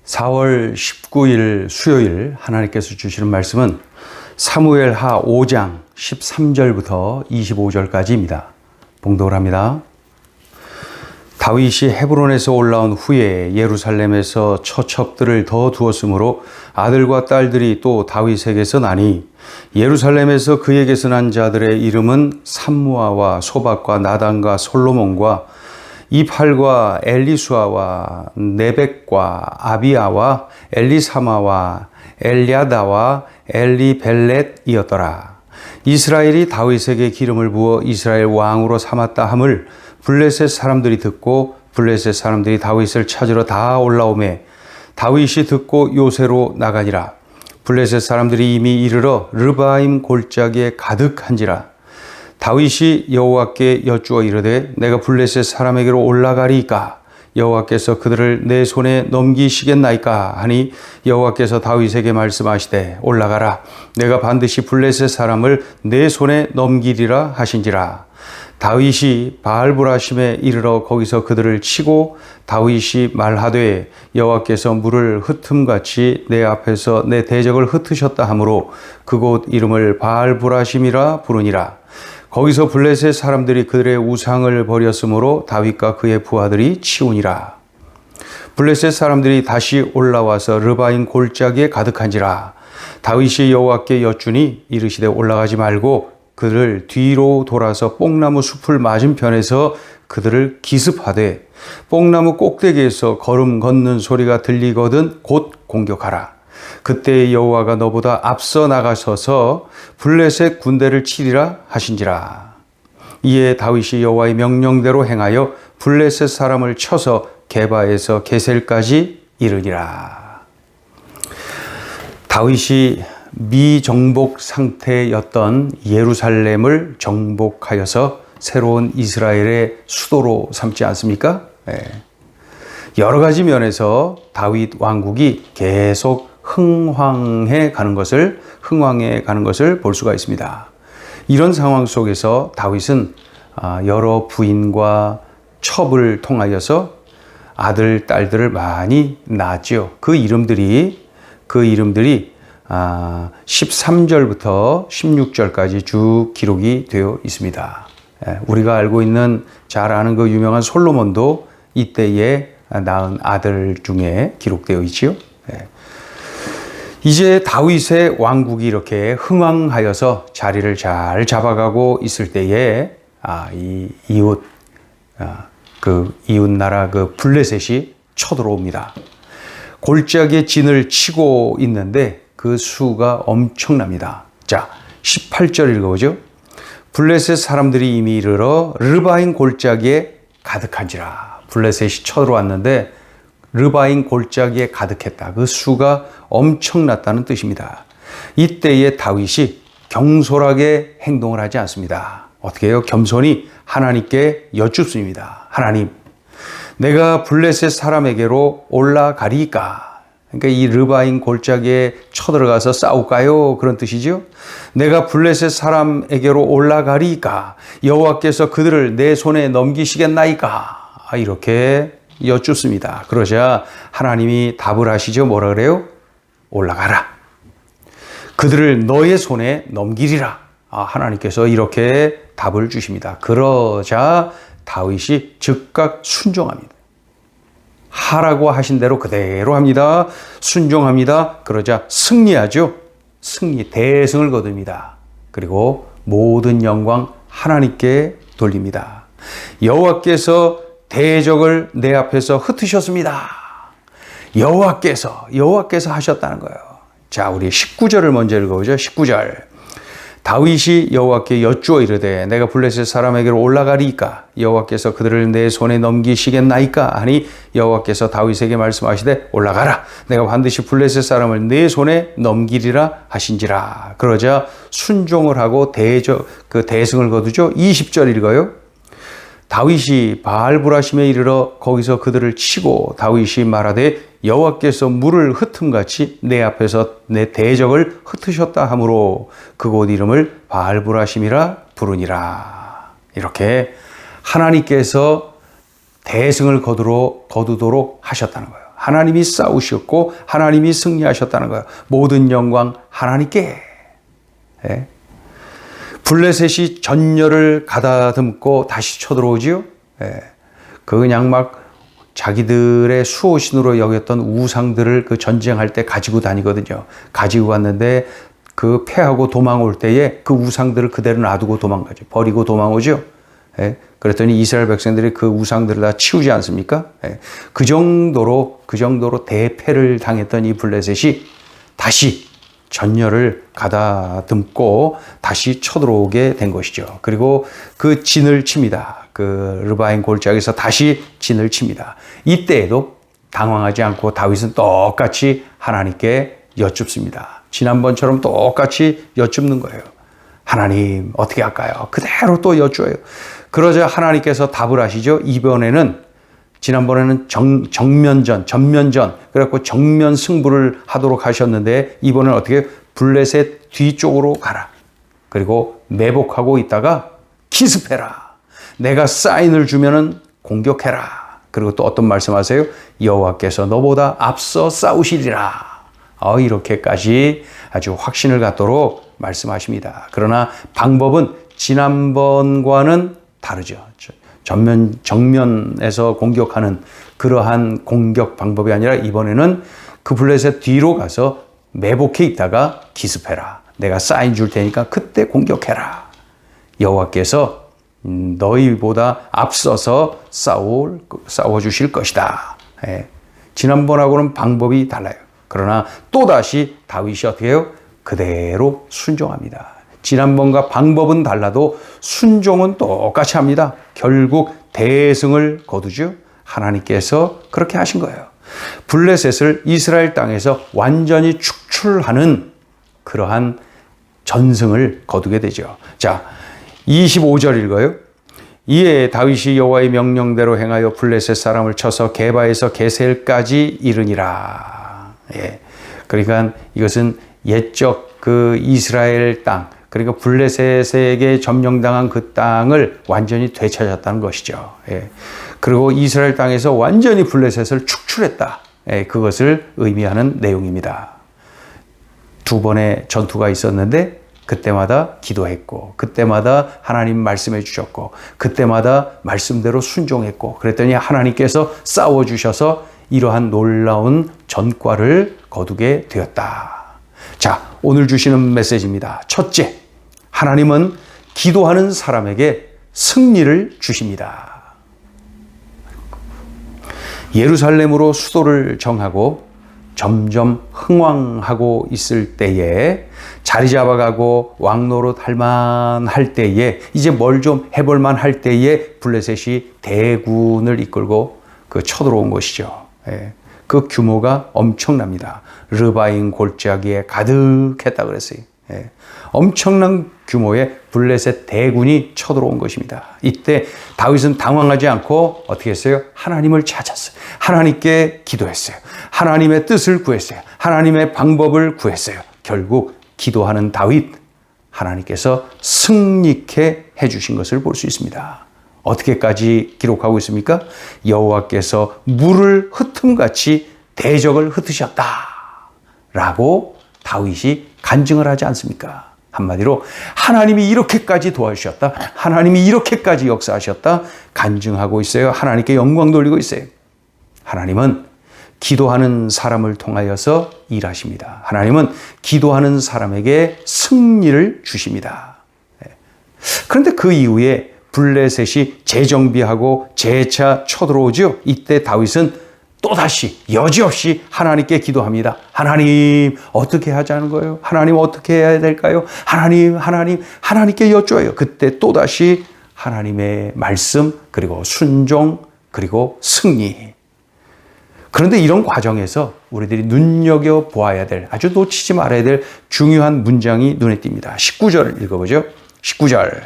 4월 19일 수요일 하나님께서 주시는 말씀은 사무엘하 5장 13절부터 25절까지입니다. 봉독을 합니다. 다윗이 헤브론에서 올라온 후에 예루살렘에서 처첩들을 더 두었으므로 아들과 딸들이 또 다윗에게서 나니 예루살렘에서 그에게서 난 자들의 이름은 삼무아와 소박과 나단과 솔로몬과 이팔과 엘리수아와 네벡과 아비아와 엘리사마와 엘리아다와 엘리벨렛이었더라. 이스라엘이 다윗에게 기름을 부어 이스라엘 왕으로 삼았다 함을 블레셋 사람들이 듣고 블레셋 사람들이 다윗을 찾으러 다 올라오매 다윗이 듣고 요새로 나가니라. 블레셋 사람들이 이미 이르러 르바임 골짜기에 가득한지라. 다윗이 여호와께 여쭈어 이르되 내가 블레셋 사람에게로 올라가리이까 여호와께서 그들을 내 손에 넘기시겠나이까 하니 여호와께서 다윗에게 말씀하시되 올라가라 내가 반드시 블레셋 사람을 내 손에 넘기리라 하신지라. 다윗이 바알브라심에 이르러 거기서 그들을 치고 다윗이 말하되 여호와께서 물을 흩음같이 내 앞에서 내 대적을 흩으셨다 하므로 그곳 이름을 바알브라심이라 부르니라. 거기서 블레셋 사람들이 그들의 우상을 버렸으므로 다윗과 그의 부하들이 치우니라. 블레셋 사람들이 다시 올라와서 르바임 골짜기에 가득한지라. 다윗이 여호와께 여쭈니 이르시되 올라가지 말고 그들을 뒤로 돌아서 뽕나무 숲을 맞은편에서 그들을 기습하되 뽕나무 꼭대기에서 걸음 걷는 소리가 들리거든 곧 공격하라. 그때 여호와가 너보다 앞서 나가셔서 블레셋 군대를 치리라 하신지라. 이에 다윗이 여호와의 명령대로 행하여 블레셋 사람을 쳐서 게바에서 게셀까지 이르니라. 다윗이 미정복 상태였던 예루살렘을 정복하여서 새로운 이스라엘의 수도로 삼지 않습니까? 네. 여러 가지 면에서 다윗 왕국이 계속 흥왕해 가는 것을 볼 수가 있습니다. 이런 상황 속에서 다윗은 여러 부인과 첩을 통하여서 아들, 딸들을 많이 낳았죠. 그 이름들이 13절부터 16절까지 쭉 기록이 되어 있습니다. 우리가 알고 있는 잘 아는 그 유명한 솔로몬도 이때에 낳은 아들 중에 기록되어 있지요. 이제 다윗의 왕국이 이렇게 흥왕하여서 자리를 잘 잡아가고 있을 때에 이 이웃 나라 그 블레셋이 쳐들어옵니다. 골짜기에 진을 치고 있는데 그 수가 엄청납니다. 자, 18절 읽어보죠. 블레셋 사람들이 이미 이르러 르바임 골짜기에 가득한지라. 블레셋이 쳐들어왔는데 르바임 골짜기에 가득했다. 그 수가 엄청났다는 뜻입니다. 이때에 다윗이 경솔하게 행동을 하지 않습니다. 어떻게 해요? 겸손히 하나님께 여쭙습니다. 하나님, 내가 블레셋 사람에게로 올라가리까? 그러니까 이 르바임 골짜기에 쳐들어가서 싸울까요? 그런 뜻이죠. 내가 블레셋 사람에게로 올라가리까? 여호와께서 그들을 내 손에 넘기시겠나이까? 이렇게 여쭙습니다. 그러자 하나님이 답을 하시죠. 뭐라 그래요? 올라가라. 그들을 너의 손에 넘기리라. 하나님께서 이렇게 답을 주십니다. 그러자 다윗이 즉각 순종합니다. 하라고 하신 대로 그대로 합니다. 순종합니다. 그러자 승리하죠. 대승을 거둡니다. 그리고 모든 영광 하나님께 돌립니다. 여호와께서 대적을 내 앞에서 흩으셨습니다. 여호와께서 하셨다는 거예요. 자, 우리 19절을 먼저 읽어보죠. 19절. 다윗이 여호와께 여쭈어 이르되 내가 블레셋 사람에게로 올라가리이까 여호와께서 그들을 내 손에 넘기시겠나이까 하니 여호와께서 다윗에게 말씀하시되 올라가라 내가 반드시 블레셋 사람을 내 손에 넘기리라 하신지라. 그러자 순종을 하고 대승을 거두죠. 20절 읽어요. 다윗이 바알브라심에 이르러 거기서 그들을 치고 다윗이 말하되 여호와께서 물을 흩음같이 내 앞에서 내 대적을 흩으셨다 하므로 그곳 이름을 바알브라심이라 부르니라. 이렇게 하나님께서 대승을 거두도록 하셨다는 거예요. 하나님이 싸우셨고 하나님이 승리하셨다는 거예요. 모든 영광 하나님께. 예. 블레셋이 전열을 가다듬고 다시 쳐들어오지요. 예. 그 그냥 막 자기들의 수호신으로 여겼던 우상들을 그 전쟁할 때 가지고 다니거든요. 가지고 갔는데 그 패하고 도망올 때에 그 우상들을 그대로 놔두고 도망가죠. 버리고 도망오죠. 예. 그랬더니 이스라엘 백성들이 그 우상들을 다 치우지 않습니까? 예. 그 정도로 대패를 당했던 이 블레셋이 다시 전열을 가다듬고 다시 쳐들어오게 된 것이죠. 그리고 그 진을 칩니다. 그 르바임 골짜기에서 다시 진을 칩니다. 이때에도 당황하지 않고 다윗은 똑같이 하나님께 여쭙습니다. 지난번처럼 똑같이 여쭙는 거예요. 하나님 어떻게 할까요? 그대로 또 여쭈어요. 그러자 하나님께서 답을 하시죠. 이번에는 지난번에는 전면전 그래갖고 정면 승부를 하도록 하셨는데 이번에는 어떻게 블레셋 뒤쪽으로 가라. 그리고 매복하고 있다가 기습해라. 내가 사인을 주면은 공격해라. 그리고 또 어떤 말씀하세요? 여호와께서 너보다 앞서 싸우시리라. 이렇게까지 아주 확신을 갖도록 말씀하십니다. 그러나 방법은 지난번과는 다르죠. 정면에서 공격하는 그러한 공격 방법이 아니라 이번에는 그 블레셋 뒤로 가서 매복해 있다가 기습해라. 내가 사인 줄 테니까 그때 공격해라. 여호와께서 너희보다 앞서서 싸워주실 것이다. 예. 지난번하고는 방법이 달라요. 그러나 또다시 다윗이 어떻게 해요? 그대로 순종합니다. 지난번과 방법은 달라도 순종은 똑같이 합니다. 결국 대승을 거두죠. 하나님께서 그렇게 하신 거예요. 블레셋을 이스라엘 땅에서 완전히 축출하는 그러한 전승을 거두게 되죠. 자, 25절 읽어요. 이에 다윗이 여호와의 명령대로 행하여 블레셋 사람을 쳐서 게바에서 게셀까지 이르니라. 예. 그러니까 이것은 옛적 그 이스라엘 땅, 그리고 블레셋에게 점령당한 그 땅을 완전히 되찾았다는 것이죠. 예. 그리고 이스라엘 땅에서 완전히 블레셋을 축출했다. 예. 그것을 의미하는 내용입니다. 두 번의 전투가 있었는데 그때마다 기도했고 그때마다 하나님 말씀해 주셨고 그때마다 말씀대로 순종했고 그랬더니 하나님께서 싸워주셔서 이러한 놀라운 전과를 거두게 되었다. 자, 오늘 주시는 메시지입니다. 첫째, 하나님은 기도하는 사람에게 승리를 주십니다. 예루살렘으로 수도를 정하고 점점 흥왕하고 있을 때에 자리 잡아가고 왕노릇 할만할 때에 이제 뭘 좀 해볼만 할 때에 블레셋이 대군을 이끌고 그 쳐들어온 것이죠. 예. 그 규모가 엄청납니다. 르바임 골짜기에 가득했다 그랬어요. 예. 엄청난 규모의 블레셋 대군이 쳐들어온 것입니다. 이때 다윗은 당황하지 않고 어떻게 했어요? 하나님을 찾았어요. 하나님께 기도했어요. 하나님의 뜻을 구했어요. 하나님의 방법을 구했어요. 결국 기도하는 다윗, 하나님께서 승리케 해주신 것을 볼 수 있습니다. 어떻게까지 기록하고 있습니까? 여호와께서 물을 흩음같이 대적을 흩으셨다 라고 다윗이 간증을 하지 않습니까? 한마디로 하나님이 이렇게까지 도와주셨다. 하나님이 이렇게까지 역사하셨다. 간증하고 있어요. 하나님께 영광 돌리고 있어요. 하나님은 기도하는 사람을 통하여서 일하십니다. 하나님은 기도하는 사람에게 승리를 주십니다. 그런데 그 이후에 블레셋이 재정비하고 재차 쳐들어오죠. 이때 다윗은 또다시 여지없이 하나님께 기도합니다. 하나님 어떻게 하자는 거예요? 하나님 어떻게 해야 될까요? 하나님께 여쭈어요. 그때 또다시 하나님의 말씀 그리고 순종 그리고 승리. 그런데 이런 과정에서 우리들이 눈여겨보아야 될 아주 놓치지 말아야 될 중요한 문장이 눈에 띕니다. 19절 읽어보죠. 19절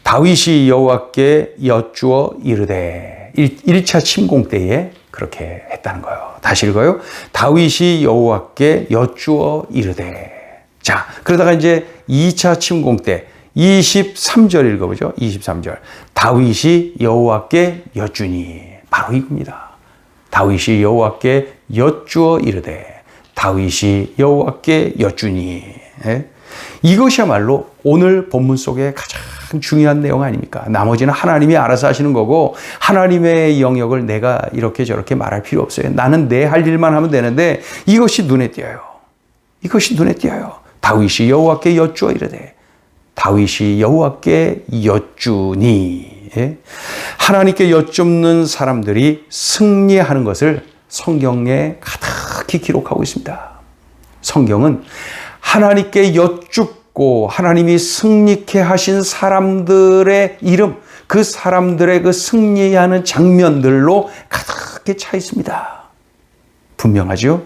다윗이 여호와께 여쭈어 이르되 1차 침공 때에 그렇게 했다는 거예요. 다시 읽어요. 다윗이 여호와께 여쭈어 이르되. 자, 그러다가 이제 2차 침공 때 23절 읽어보죠. 23절. 다윗이 여호와께 여쭈니. 바로 이겁니다. 다윗이 여호와께 여쭈어 이르되 다윗이 여호와께 여쭈니. 이것이야말로 오늘 본문 속에 가장 중요한 내용 아닙니까? 나머지는 하나님이 알아서 하시는 거고 하나님의 영역을 내가 이렇게 저렇게 말할 필요 없어요. 나는 내 할 일만 하면 되는데 이것이 눈에 띄어요. 이것이 눈에 띄어요. 다윗이 여호와께 여쭈어 이르되 다윗이 여호와께 여쭈니. 하나님께 여쭙는 사람들이 승리하는 것을 성경에 가득히 기록하고 있습니다. 성경은 하나님께 여쭙고 하나님이 승리케 하신 사람들의 이름, 그 사람들의 그 승리하는 장면들로 가득히 차 있습니다. 분명하죠?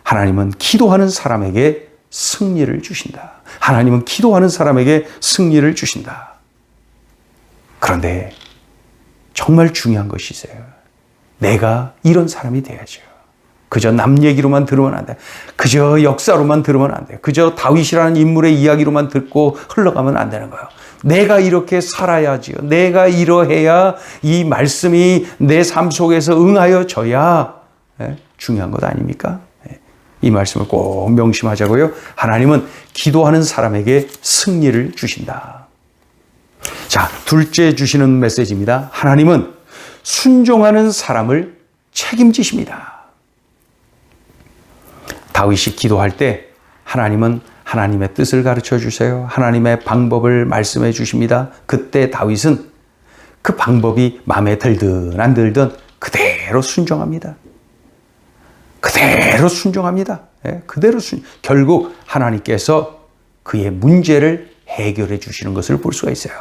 하나님은 기도하는 사람에게 승리를 주신다. 하나님은 기도하는 사람에게 승리를 주신다. 그런데 정말 중요한 것이 있어요. 내가 이런 사람이 돼야죠. 그저 남 얘기로만 들으면 안 돼. 그저 역사로만 들으면 안 돼. 그저 다윗이라는 인물의 이야기로만 듣고 흘러가면 안 되는 거예요. 내가 이렇게 살아야지요. 내가 이러해야 이 말씀이 내 삶 속에서 응하여져야 중요한 것 아닙니까? 이 말씀을 꼭 명심하자고요. 하나님은 기도하는 사람에게 승리를 주신다. 자, 둘째 주시는 메시지입니다. 하나님은 순종하는 사람을 책임지십니다. 다윗이 기도할 때 하나님은 하나님의 뜻을 가르쳐 주세요. 하나님의 방법을 말씀해 주십니다. 그때 다윗은 그 방법이 마음에 들든 안 들든 그대로 순종합니다. 그대로 순종합니다. 결국 하나님께서 그의 문제를 해결해 주시는 것을 볼 수가 있어요.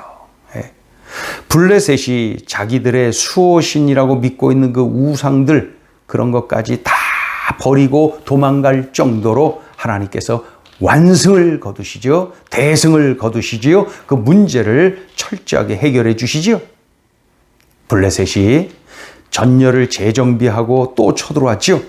블레셋이 자기들의 수호신이라고 믿고 있는 그 우상들 그런 것까지 다 버리고 도망갈 정도로 하나님께서 완승을 거두시죠. 대승을 거두시지요. 그 문제를 철저하게 해결해 주시지요. 블레셋이 전열을 재정비하고 또 쳐들어왔지요.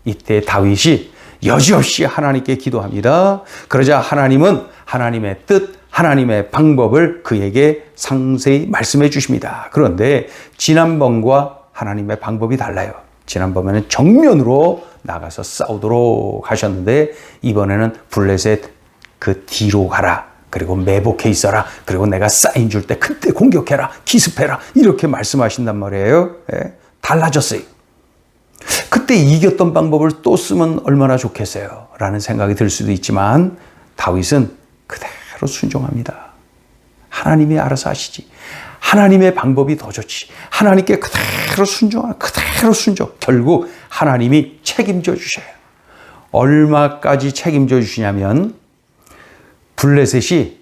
이때 다윗이 여지없이 하나님께 기도합니다. 그러자 하나님은 하나님의 뜻, 하나님의 방법을 그에게 상세히 말씀해 주십니다. 그런데 지난번과 하나님의 방법이 달라요. 지난번에는 정면으로 나가서 싸우도록 하셨는데 이번에는 블레셋 그 뒤로 가라. 그리고 매복해 있어라. 그리고 내가 사인 줄 때 그때 공격해라. 기습해라. 이렇게 말씀하신단 말이에요. 달라졌어요. 그때 이겼던 방법을 또 쓰면 얼마나 좋겠어요. 라는 생각이 들 수도 있지만 다윗은 그대로 순종합니다. 하나님이 알아서 하시지. 하나님의 방법이 더 좋지. 하나님께 그대로 순종하라. 그대로 순종. 결국 하나님이 책임져 주셔요. 얼마까지 책임져 주시냐면 블레셋이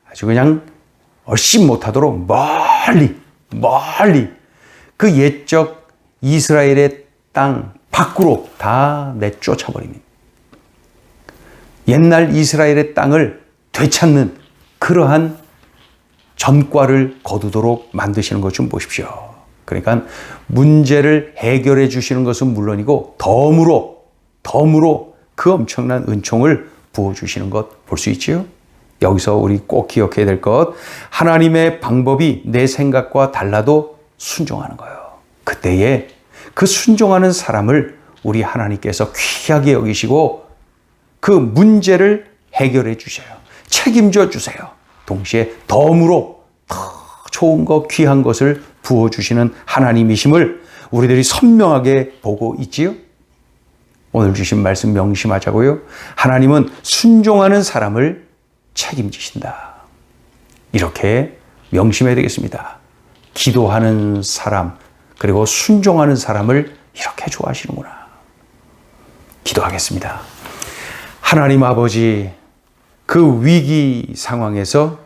아주 그냥 얼씬 못하도록 멀리 그 옛적 이스라엘의 땅 밖으로 다 내쫓아버립니다. 옛날 이스라엘의 땅을 되찾는 그러한 전과를 거두도록 만드시는 것 좀 보십시오. 그러니까 문제를 해결해 주시는 것은 물론이고 덤으로 그 엄청난 은총을 부어주시는 것 볼 수 있지요. 여기서 우리 꼭 기억해야 될 것, 하나님의 방법이 내 생각과 달라도 순종하는 거예요. 그때에 그 순종하는 사람을 우리 하나님께서 귀하게 여기시고 그 문제를 해결해 주셔요. 책임져 주세요. 동시에 덤으로 더 좋은 것, 귀한 것을 부어주시는 하나님이심을 우리들이 선명하게 보고 있지요. 오늘 주신 말씀 명심하자고요. 하나님은 순종하는 사람을 책임지신다. 이렇게 명심해야 되겠습니다. 기도하는 사람, 그리고 순종하는 사람을 이렇게 좋아하시는구나. 기도하겠습니다. 하나님 아버지, 그 위기 상황에서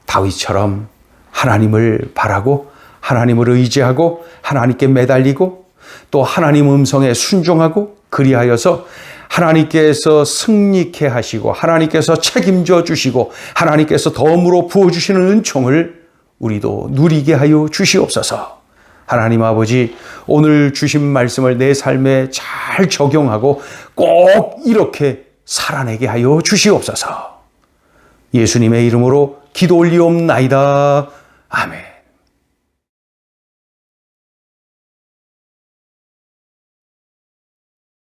다윗처럼 하나님을 바라고 하나님을 의지하고 하나님께 매달리고 또 하나님 음성에 순종하고 그리하여서 하나님께서 승리케 하시고 하나님께서 책임져 주시고 하나님께서 덤으로 부어주시는 은총을 우리도 누리게 하여 주시옵소서. 하나님 아버지, 오늘 주신 말씀을 내 삶에 잘 적용하고 꼭 이렇게 살아내게 하여 주시옵소서. 예수님의 이름으로 기도 올리옵나이다. 아멘.